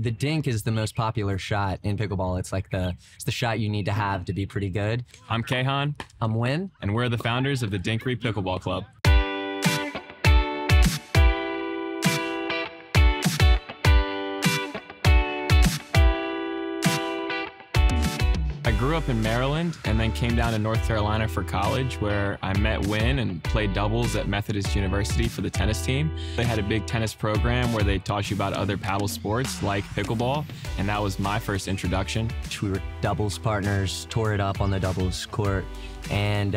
The dink is the most popular shot in pickleball. It's like it's the shot you need to have to be pretty good. I'm Kayhahn. I'm Wynn. And we're the founders of the Dinkery Pickleball Club. I grew up in Maryland and then came down to North Carolina for college, where I met Wynn and played doubles at Methodist University for the tennis team. They had a big tennis program where they taught you about other paddle sports like pickleball, and that was my first introduction. We were doubles partners, tore it up on the doubles court, and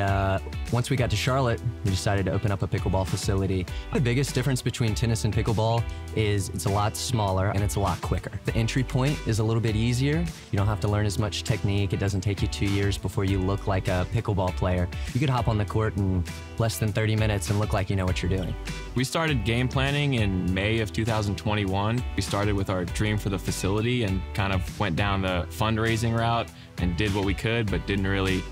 once we got to Charlotte, we decided to open up a pickleball facility. The biggest difference between tennis and pickleball is it's a lot smaller and it's a lot quicker. The entry point is a little bit easier. You don't have to learn as much technique. It doesn't take you 2 years before you look like a pickleball player. You could hop on the court in less than 30 minutes and look like you know what you're doing. We started game planning in May of 2021. We started with our dream for the facility and kind of went down the fundraising route and did what we could, but didn't really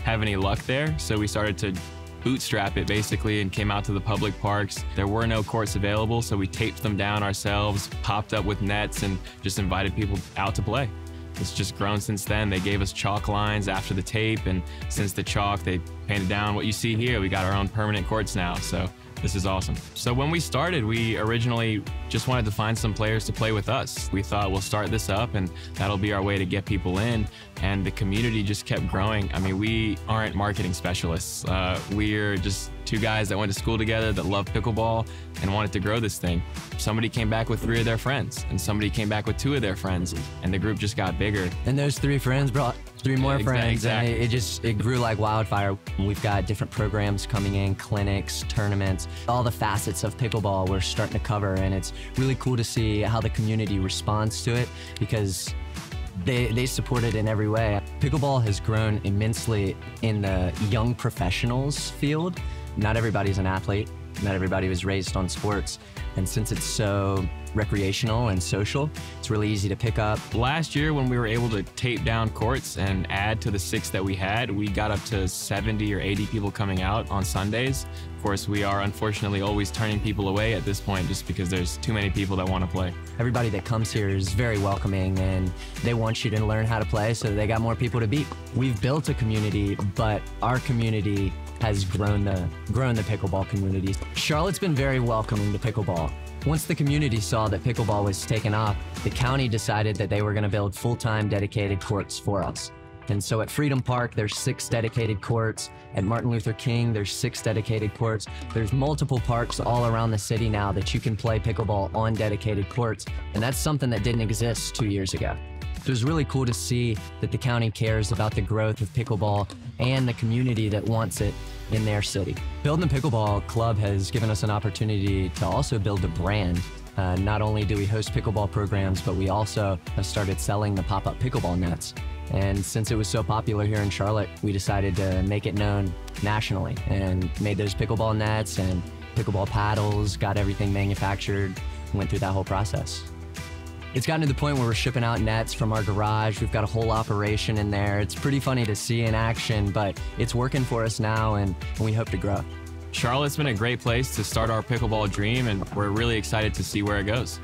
have any luck there. So we started to bootstrap it basically and came out to the public parks. There were no courts available, so we taped them down ourselves, popped up with nets, and just invited people out to play. It's just grown since then. They gave us chalk lines after the tape, and since the chalk, they painted down what you see here. We got our own permanent courts now, so this is awesome. So when we started, we originally just wanted to find some players to play with us. We thought we'll start this up and that'll be our way to get people in, and the community just kept growing. I mean, we aren't marketing specialists. We're just two guys that went to school together that love pickleball and wanted to grow this thing. Somebody came back with 3 of their friends, and somebody came back with 2 of their friends, and the group just got bigger. And those 3 friends brought 3 more friends. Exactly. And it grew like wildfire. We've got different programs coming in, clinics, tournaments, all the facets of pickleball we're starting to cover, and it's really cool to see how the community responds to it because they support it in every way. Pickleball has grown immensely in the young professionals field. Not everybody's an athlete. Not everybody was raised on sports. And since it's so recreational and social, it's really easy to pick up. Last year, when we were able to tape down courts and add to the 6 that we had, we got up to 70 or 80 people coming out on Sundays. Of course, we are unfortunately always turning people away at this point just because there's too many people that want to play. Everybody that comes here is very welcoming, and they want you to learn how to play so they got more people to beat. We've built a community, but our community has grown the pickleball community. Charlotte's been very welcoming to pickleball. Once the community saw that pickleball was taken off, the county decided that they were going to build full-time dedicated courts for us. And so at Freedom Park, there's 6 dedicated courts. At Martin Luther King, there's 6 dedicated courts. There's multiple parks all around the city now that you can play pickleball on dedicated courts. And that's something that didn't exist 2 years ago. It was really cool to see that the county cares about the growth of pickleball and the community that wants it in their city. Building the Pickleball Club has given us an opportunity to also build a brand. Not only do we host pickleball programs, but we also have started selling the pop-up pickleball nets. And since it was so popular here in Charlotte, we decided to make it known nationally and made those pickleball nets and pickleball paddles, got everything manufactured, went through that whole process. It's gotten to the point where we're shipping out nets from our garage. We've got a whole operation in there. It's pretty funny to see in action, but it's working for us now, and we hope to grow. Charlotte's been a great place to start our pickleball dream, and we're really excited to see where it goes.